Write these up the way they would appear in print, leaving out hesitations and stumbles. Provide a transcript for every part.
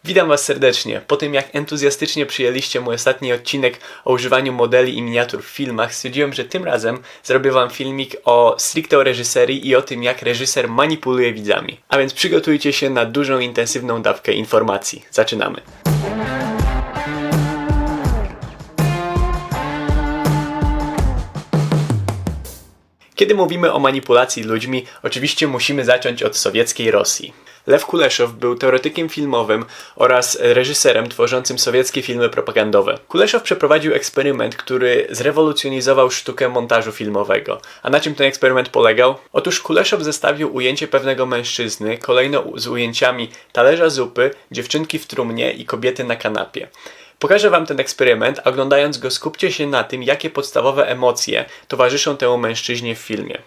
Witam Was serdecznie. Po tym jak entuzjastycznie przyjęliście mój ostatni odcinek o używaniu modeli i miniatur w filmach, stwierdziłem, że tym razem zrobię Wam filmik stricte o reżyserii i o tym, jak reżyser manipuluje widzami. A więc przygotujcie się na dużą, intensywną dawkę informacji. Zaczynamy. Kiedy mówimy o manipulacji ludźmi, oczywiście musimy zacząć od sowieckiej Rosji. Lew Kuleszow był teoretykiem filmowym oraz reżyserem tworzącym sowieckie filmy propagandowe. Kuleszow przeprowadził eksperyment, który zrewolucjonizował sztukę montażu filmowego. A na czym ten eksperyment polegał? Otóż Kuleszow zestawił ujęcie pewnego mężczyzny kolejno z ujęciami talerza zupy, dziewczynki w trumnie i kobiety na kanapie. Pokażę Wam ten eksperyment, a oglądając go skupcie się na tym, jakie podstawowe emocje towarzyszą temu mężczyźnie w filmie.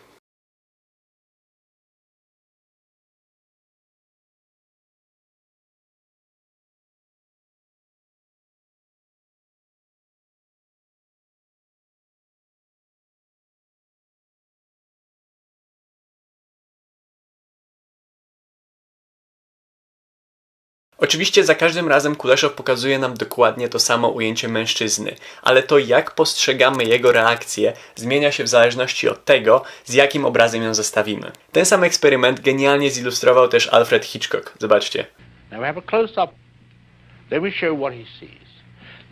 Oczywiście za każdym razem Kuleszow pokazuje nam dokładnie to samo ujęcie mężczyzny, ale to jak postrzegamy jego reakcję zmienia się w zależności od tego, z jakim obrazem ją zestawimy. Ten sam eksperyment genialnie zilustrował też Alfred Hitchcock. Zobaczcie. Now we have a close-up. Let me show what he sees.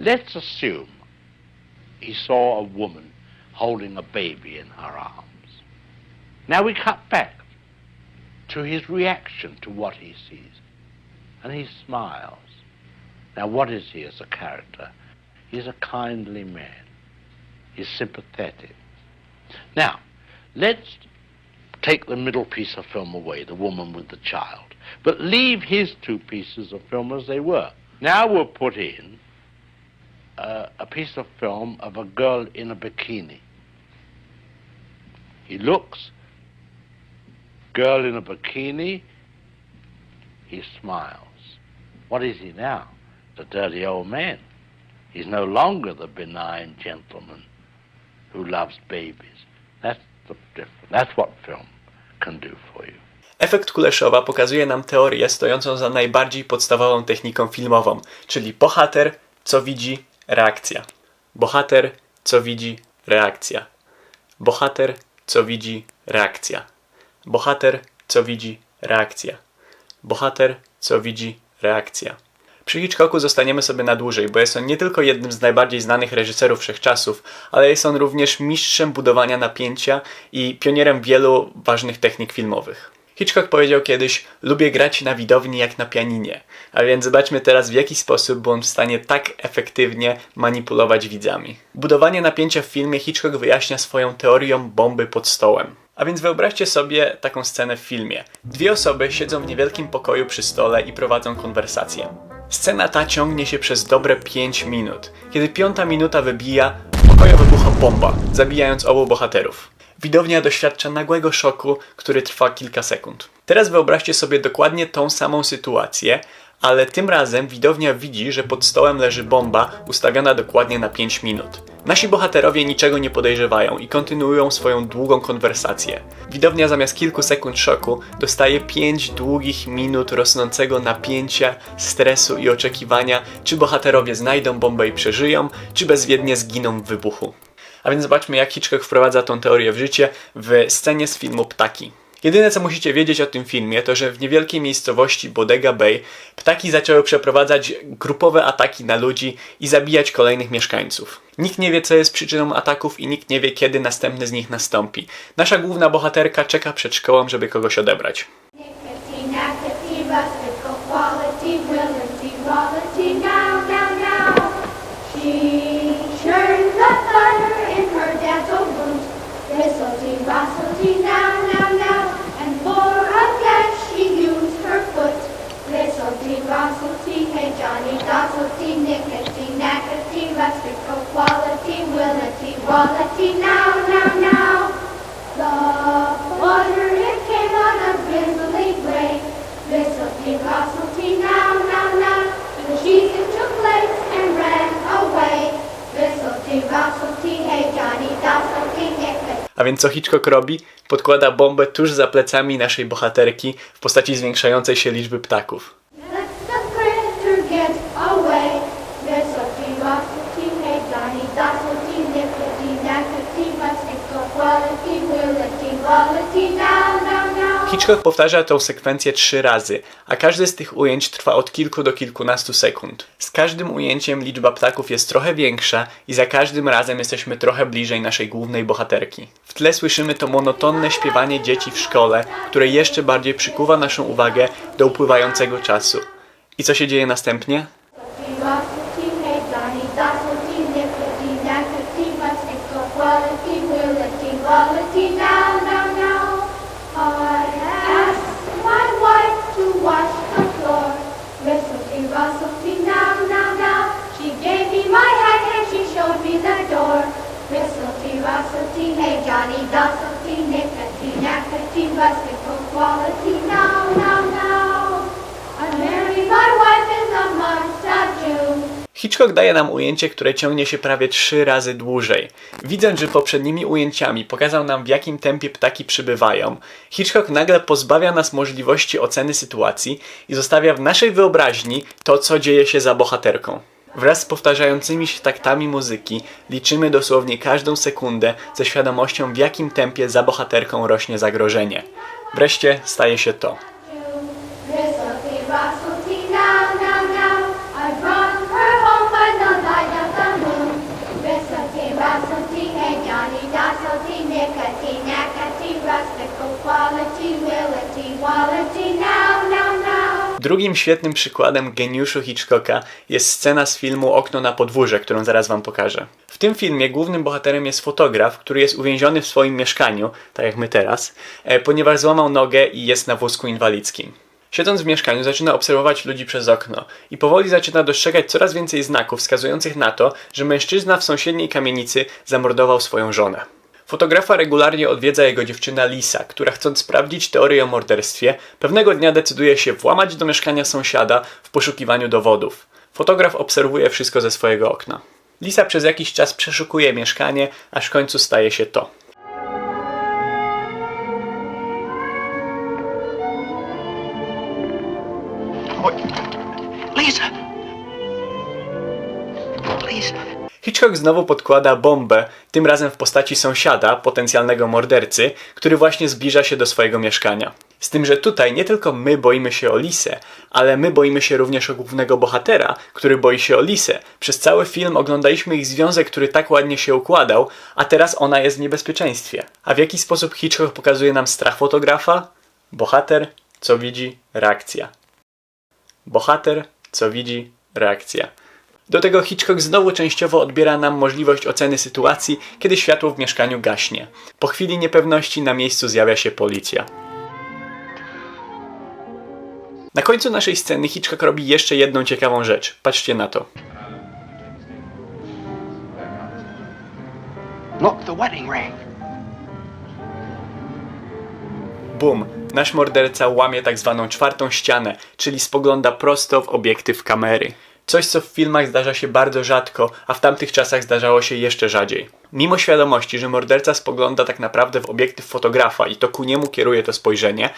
Let's assume he saw a woman holding a baby in her arms. Now we cut back to his reaction to what he sees. And he smiles. Now what is he as a character? He's a kindly man. He's sympathetic. Now, let's take the middle piece of film away, the woman with the child, but leave his two pieces of film as they were. Now we'll put in a piece of film of a girl in a bikini. He looks, girl in a bikini, he smiles. What is he now? The dirty old man. He's no longer the benign gentleman who loves babies. That's the difference. That's what film can do for you. Efekt Kuleszowa pokazuje nam teorię stojącą za najbardziej podstawową techniką filmową, czyli bohater, co widzi, reakcja. Bohater, co widzi, reakcja. Bohater, co widzi, reakcja. Bohater, co widzi, reakcja. Bohater, co widzi, reakcja. Przy Hitchcocku zostaniemy sobie na dłużej, bo jest on nie tylko jednym z najbardziej znanych reżyserów wszechczasów, ale jest on również mistrzem budowania napięcia i pionierem wielu ważnych technik filmowych. Hitchcock powiedział kiedyś: lubię grać na widowni jak na pianinie. A więc zobaczmy teraz, w jaki sposób był on w stanie tak efektywnie manipulować widzami. Budowanie napięcia w filmie Hitchcock wyjaśnia swoją teorią bomby pod stołem. A więc wyobraźcie sobie taką scenę w filmie. Dwie osoby siedzą w niewielkim pokoju przy stole i prowadzą konwersację. Scena ta ciągnie się przez dobre 5 minut. Kiedy 5. minuta wybija, w pokoju wybucha bomba, zabijając obu bohaterów. Widownia doświadcza nagłego szoku, który trwa kilka sekund. Teraz wyobraźcie sobie dokładnie tą samą sytuację, ale tym razem widownia widzi, że pod stołem leży bomba ustawiona dokładnie na 5 minut. Nasi bohaterowie niczego nie podejrzewają i kontynuują swoją długą konwersację. Widownia zamiast kilku sekund szoku dostaje 5 długich minut rosnącego napięcia, stresu i oczekiwania, czy bohaterowie znajdą bombę i przeżyją, czy bezwiednie zginą w wybuchu. A więc zobaczmy, jak Hitchcock wprowadza tą teorię w życie w scenie z filmu Ptaki. Jedyne, co musicie wiedzieć o tym filmie, to że w niewielkiej miejscowości Bodega Bay ptaki zaczęły przeprowadzać grupowe ataki na ludzi i zabijać kolejnych mieszkańców. Nikt nie wie, co jest przyczyną ataków i nikt nie wie, kiedy następny z nich nastąpi. Nasza główna bohaterka czeka przed szkołą, żeby kogoś odebrać. A więc co Hitchcock robi? Podkłada bombę tuż za plecami naszej bohaterki w postaci zwiększającej się liczby ptaków. Let the printer Hitchcock powtarza tę sekwencję 3 razy, a każde z tych ujęć trwa od kilku do kilkunastu sekund. Z każdym ujęciem liczba ptaków jest trochę większa i za każdym razem jesteśmy trochę bliżej naszej głównej bohaterki. W tle słyszymy to monotonne śpiewanie dzieci w szkole, które jeszcze bardziej przykuwa naszą uwagę do upływającego czasu. I co się dzieje następnie? Hitchcock daje nam ujęcie, które ciągnie się prawie 3 razy dłużej. Widząc, że poprzednimi ujęciami pokazał nam, w jakim tempie ptaki przybywają, Hitchcock nagle pozbawia nas możliwości oceny sytuacji i zostawia w naszej wyobraźni to, co dzieje się za bohaterką. Wraz z powtarzającymi się taktami muzyki liczymy dosłownie każdą sekundę ze świadomością, w jakim tempie za bohaterką rośnie zagrożenie. Wreszcie staje się to. Drugim świetnym przykładem geniuszu Hitchcocka jest scena z filmu Okno na podwórze, którą zaraz wam pokażę. W tym filmie głównym bohaterem jest fotograf, który jest uwięziony w swoim mieszkaniu, tak jak my teraz, ponieważ złamał nogę i jest na wózku inwalidzkim. Siedząc w mieszkaniu zaczyna obserwować ludzi przez okno i powoli zaczyna dostrzegać coraz więcej znaków wskazujących na to, że mężczyzna w sąsiedniej kamienicy zamordował swoją żonę. Fotografa regularnie odwiedza jego dziewczyna Lisa, która chcąc sprawdzić teorię o morderstwie, pewnego dnia decyduje się włamać do mieszkania sąsiada w poszukiwaniu dowodów. Fotograf obserwuje wszystko ze swojego okna. Lisa przez jakiś czas przeszukuje mieszkanie, aż w końcu staje się to. Lisa! Lisa! Hitchcock znowu podkłada bombę, tym razem w postaci sąsiada, potencjalnego mordercy, który właśnie zbliża się do swojego mieszkania. Z tym, że tutaj nie tylko my boimy się o Lisę, ale my boimy się również o głównego bohatera, który boi się o Lisę. Przez cały film oglądaliśmy ich związek, który tak ładnie się układał, a teraz ona jest w niebezpieczeństwie. A w jaki sposób Hitchcock pokazuje nam strach fotografa? Bohater, co widzi, reakcja. Bohater, co widzi, reakcja. Do tego Hitchcock znowu częściowo odbiera nam możliwość oceny sytuacji, kiedy światło w mieszkaniu gaśnie. Po chwili niepewności na miejscu zjawia się policja. Na końcu naszej sceny Hitchcock robi jeszcze jedną ciekawą rzecz. Patrzcie na to. Look, the wedding ring. Bum! Nasz morderca łamie tak zwaną czwartą ścianę, czyli spogląda prosto w obiektyw kamery. Coś, co w filmach zdarza się bardzo rzadko, a w tamtych czasach zdarzało się jeszcze rzadziej. Mimo świadomości, że morderca spogląda tak naprawdę w obiektyw fotografa i to ku niemu kieruje to spojrzenie,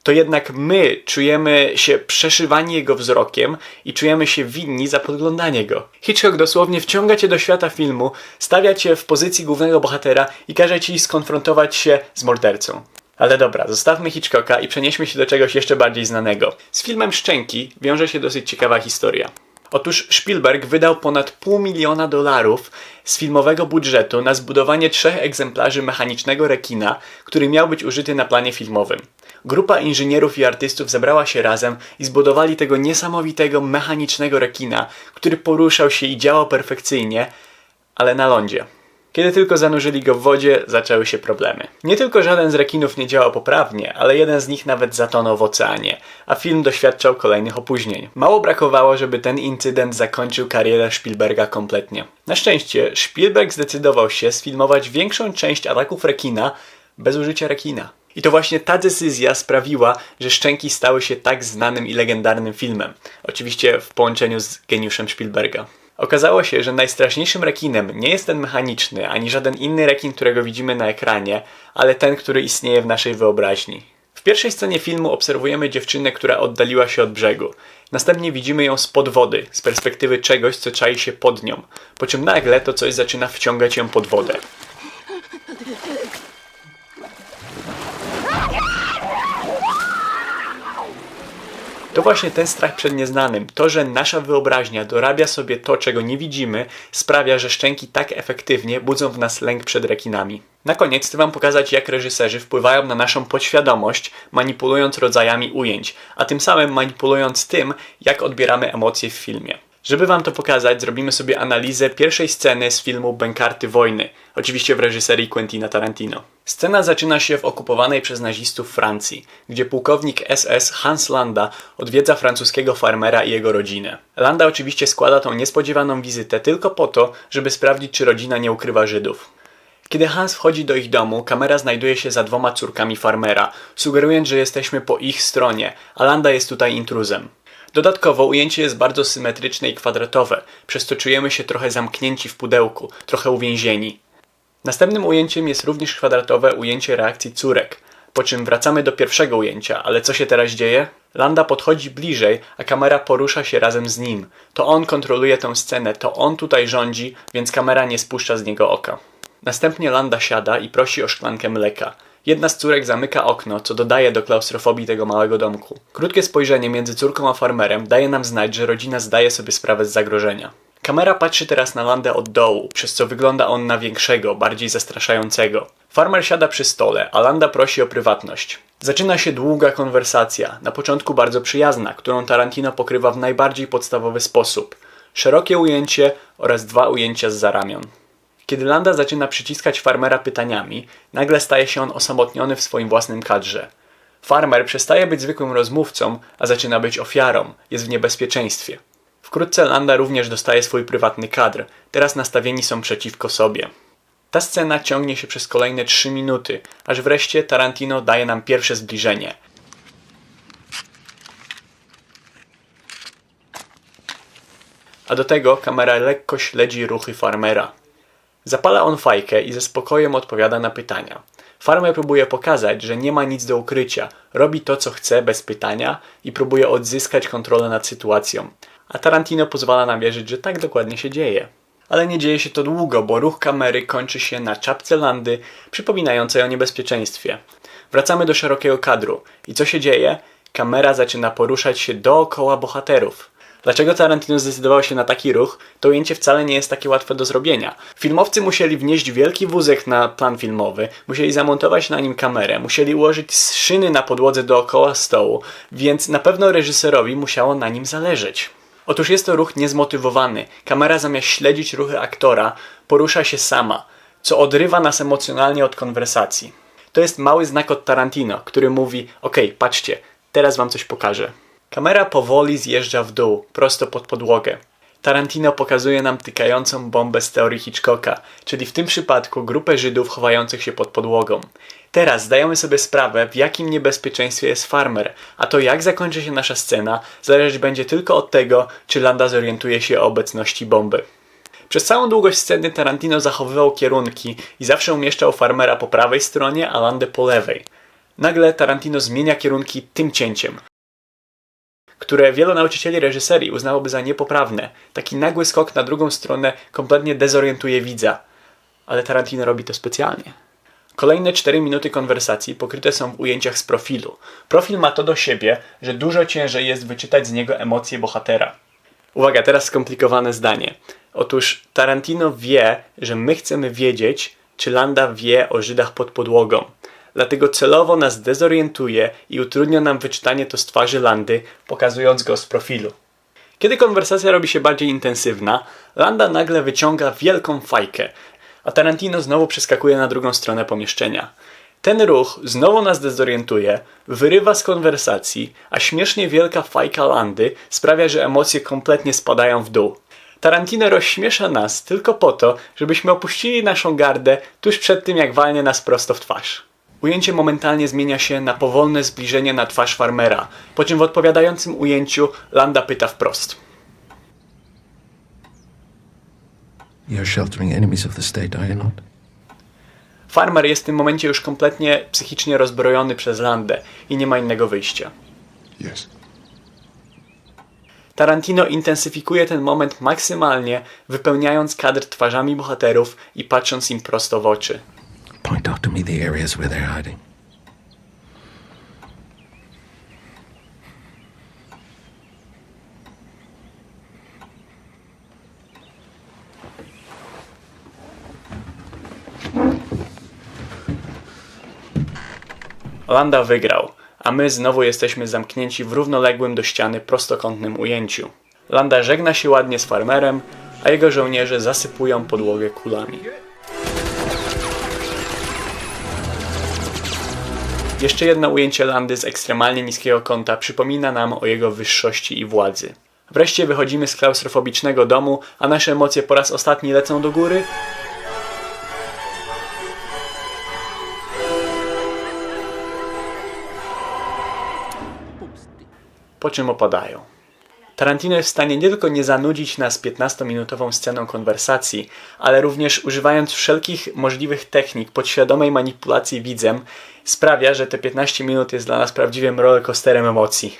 to jednak my czujemy się przeszywani jego wzrokiem i czujemy się winni za podglądanie go. Hitchcock dosłownie wciąga cię do świata filmu, stawia cię w pozycji głównego bohatera i każe ci skonfrontować się z mordercą. Ale dobra, zostawmy Hitchcocka i przenieśmy się do czegoś jeszcze bardziej znanego. Z filmem Szczęki wiąże się dosyć ciekawa historia. Otóż Spielberg wydał ponad $500 000 z filmowego budżetu na zbudowanie 3 egzemplarzy mechanicznego rekina, który miał być użyty na planie filmowym. Grupa inżynierów i artystów zebrała się razem i zbudowali tego niesamowitego mechanicznego rekina, który poruszał się i działał perfekcyjnie, ale na lądzie. Kiedy tylko zanurzyli go w wodzie, zaczęły się problemy. Nie tylko żaden z rekinów nie działał poprawnie, ale jeden z nich nawet zatonął w oceanie, a film doświadczał kolejnych opóźnień. Mało brakowało, żeby ten incydent zakończył karierę Spielberga kompletnie. Na szczęście Spielberg zdecydował się sfilmować większą część ataków rekina bez użycia rekina. I to właśnie ta decyzja sprawiła, że Szczęki stały się tak znanym i legendarnym filmem. Oczywiście w połączeniu z geniuszem Spielberga. Okazało się, że najstraszniejszym rekinem nie jest ten mechaniczny, ani żaden inny rekin, którego widzimy na ekranie, ale ten, który istnieje w naszej wyobraźni. W pierwszej scenie filmu obserwujemy dziewczynę, która oddaliła się od brzegu. Następnie widzimy ją spod wody, z perspektywy czegoś, co czai się pod nią, po czym nagle to coś zaczyna wciągać ją pod wodę. To właśnie ten strach przed nieznanym, to, że nasza wyobraźnia dorabia sobie to, czego nie widzimy, sprawia, że szczęki tak efektywnie budzą w nas lęk przed rekinami. Na koniec chcę Wam pokazać, jak reżyserzy wpływają na naszą podświadomość, manipulując rodzajami ujęć, a tym samym manipulując tym, jak odbieramy emocje w filmie. Żeby Wam to pokazać, zrobimy sobie analizę pierwszej sceny z filmu Bękarty Wojny, oczywiście w reżyserii Quentina Tarantino. Scena zaczyna się w okupowanej przez nazistów Francji, gdzie pułkownik SS Hans Landa odwiedza francuskiego farmera i jego rodzinę. Landa oczywiście składa tą niespodziewaną wizytę tylko po to, żeby sprawdzić, czy rodzina nie ukrywa Żydów. Kiedy Hans wchodzi do ich domu, kamera znajduje się za 2 córkami farmera, sugerując, że jesteśmy po ich stronie, a Landa jest tutaj intruzem. Dodatkowo ujęcie jest bardzo symetryczne i kwadratowe, przez co czujemy się trochę zamknięci w pudełku, trochę uwięzieni. Następnym ujęciem jest również kwadratowe ujęcie reakcji córek, po czym wracamy do pierwszego ujęcia, ale co się teraz dzieje? Landa podchodzi bliżej, a kamera porusza się razem z nim. To on kontroluje tę scenę, to on tutaj rządzi, więc kamera nie spuszcza z niego oka. Następnie Landa siada i prosi o szklankę mleka. Jedna z córek zamyka okno, co dodaje do klaustrofobii tego małego domku. Krótkie spojrzenie między córką a farmerem daje nam znać, że rodzina zdaje sobie sprawę z zagrożenia. Kamera patrzy teraz na Landę od dołu, przez co wygląda on na większego, bardziej zastraszającego. Farmer siada przy stole, a Landa prosi o prywatność. Zaczyna się długa konwersacja, na początku bardzo przyjazna, którą Tarantino pokrywa w najbardziej podstawowy sposób. Szerokie ujęcie oraz 2 ujęcia zza ramion. Kiedy Landa zaczyna przyciskać farmera pytaniami, nagle staje się on osamotniony w swoim własnym kadrze. Farmer przestaje być zwykłym rozmówcą, a zaczyna być ofiarą, jest w niebezpieczeństwie. Wkrótce Landa również dostaje swój prywatny kadr, teraz nastawieni są przeciwko sobie. Ta scena ciągnie się przez kolejne 3 minuty, aż wreszcie Tarantino daje nam pierwsze zbliżenie. A do tego kamera lekko śledzi ruchy farmera. Zapala on fajkę i ze spokojem odpowiada na pytania. Farmer próbuje pokazać, że nie ma nic do ukrycia, robi to co chce bez pytania i próbuje odzyskać kontrolę nad sytuacją. A Tarantino pozwala nam wierzyć, że tak dokładnie się dzieje. Ale nie dzieje się to długo, bo ruch kamery kończy się na czapce Landy, przypominającej o niebezpieczeństwie. Wracamy do szerokiego kadru. I co się dzieje? Kamera zaczyna poruszać się dookoła bohaterów. Dlaczego Tarantino zdecydował się na taki ruch, to ujęcie wcale nie jest takie łatwe do zrobienia. Filmowcy musieli wnieść wielki wózek na plan filmowy, musieli zamontować na nim kamerę, musieli ułożyć szyny na podłodze dookoła stołu, więc na pewno reżyserowi musiało na nim zależeć. Otóż jest to ruch niezmotywowany. Kamera zamiast śledzić ruchy aktora, porusza się sama, co odrywa nas emocjonalnie od konwersacji. To jest mały znak od Tarantino, który mówi: okej, patrzcie, teraz wam coś pokażę. Kamera powoli zjeżdża w dół, prosto pod podłogę. Tarantino pokazuje nam tykającą bombę z teorii Hitchcocka, czyli w tym przypadku grupę Żydów chowających się pod podłogą. Teraz zdajemy sobie sprawę, w jakim niebezpieczeństwie jest farmer, a to jak zakończy się nasza scena, zależeć będzie tylko od tego, czy Landa zorientuje się o obecności bomby. Przez całą długość sceny Tarantino zachowywał kierunki i zawsze umieszczał farmera po prawej stronie, a Landę po lewej. Nagle Tarantino zmienia kierunki tym cięciem, które wielu nauczycieli reżyserii uznałoby za niepoprawne. Taki nagły skok na drugą stronę kompletnie dezorientuje widza. Ale Tarantino robi to specjalnie. Kolejne 4 minuty konwersacji pokryte są w ujęciach z profilu. Profil ma to do siebie, że dużo ciężej jest wyczytać z niego emocje bohatera. Uwaga, teraz skomplikowane zdanie. Otóż Tarantino wie, że my chcemy wiedzieć, czy Landa wie o Żydach pod podłogą. Dlatego celowo nas dezorientuje i utrudnia nam wyczytanie to z twarzy Landy, pokazując go z profilu. Kiedy konwersacja robi się bardziej intensywna, Landa nagle wyciąga wielką fajkę, a Tarantino znowu przeskakuje na drugą stronę pomieszczenia. Ten ruch znowu nas dezorientuje, wyrywa z konwersacji, a śmiesznie wielka fajka Landy sprawia, że emocje kompletnie spadają w dół. Tarantino rozśmiesza nas tylko po to, żebyśmy opuścili naszą gardę tuż przed tym, jak walnie nas prosto w twarz. Ujęcie momentalnie zmienia się na powolne zbliżenie na twarz farmera, po czym w odpowiadającym ujęciu Landa pyta wprost. You're sheltering enemies of the state, are you not? Farmer jest w tym momencie już kompletnie psychicznie rozbrojony przez Landę i nie ma innego wyjścia. Yes. Tarantino intensyfikuje ten moment maksymalnie, wypełniając kadr twarzami bohaterów i patrząc im prosto w oczy. Point out to me the areas where they're hiding. Landa wygrał, a my znowu jesteśmy zamknięci w równoległym do ściany prostokątnym ujęciu. Landa żegna się ładnie z farmerem, a jego żołnierze zasypują podłogę kulami. Jeszcze jedno ujęcie Landy z ekstremalnie niskiego kąta przypomina nam o jego wyższości i władzy. Wreszcie wychodzimy z klaustrofobicznego domu, a nasze emocje po raz ostatni lecą do góry. Po czym opadają. Tarantino jest w stanie nie tylko nie zanudzić nas 15-minutową sceną konwersacji, ale również używając wszelkich możliwych technik podświadomej manipulacji widzem, sprawia, że te 15 minut jest dla nas prawdziwym rollercoasterem emocji.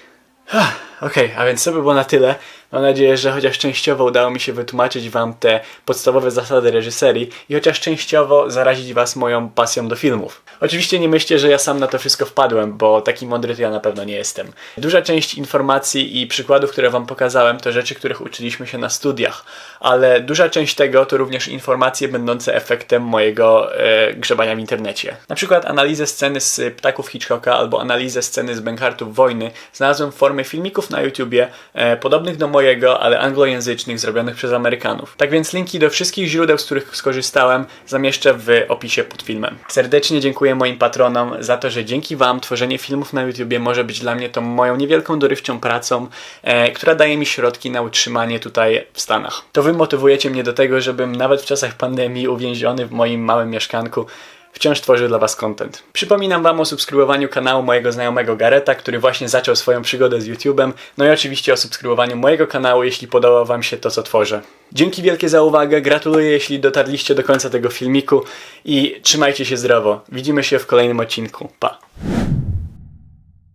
Okej, a więc to by było na tyle. Mam nadzieję, że chociaż częściowo udało mi się wytłumaczyć wam te podstawowe zasady reżyserii i chociaż częściowo zarazić was moją pasją do filmów. Oczywiście nie myślcie, że ja sam na to wszystko wpadłem, bo taki mądry to ja na pewno nie jestem. Duża część informacji i przykładów, które wam pokazałem, to rzeczy, których uczyliśmy się na studiach, ale duża część tego to również informacje będące efektem mojego grzebania w internecie. Na przykład analizę sceny z Ptaków Hitchcocka albo analizę sceny z Bękartów Wojny znalazłem w formie filmików na YouTubie, podobnych do mojego, ale anglojęzycznych, zrobionych przez Amerykanów. Tak więc linki do wszystkich źródeł, z których skorzystałem, zamieszczę w opisie pod filmem. Serdecznie dziękuję moim patronom za to, że dzięki wam tworzenie filmów na YouTubie może być dla mnie tą moją niewielką dorywczą pracą, która daje mi środki na utrzymanie tutaj w Stanach. To wy motywujecie mnie do tego, żebym nawet w czasach pandemii uwięziony w moim małym mieszkanku wciąż tworzę dla was content. Przypominam wam o subskrybowaniu kanału mojego znajomego Gareta, który właśnie zaczął swoją przygodę z YouTubem, no i oczywiście o subskrybowaniu mojego kanału, jeśli podoba wam się to, co tworzę. Dzięki wielkie za uwagę, gratuluję, jeśli dotarliście do końca tego filmiku i trzymajcie się zdrowo. Widzimy się w kolejnym odcinku. Pa!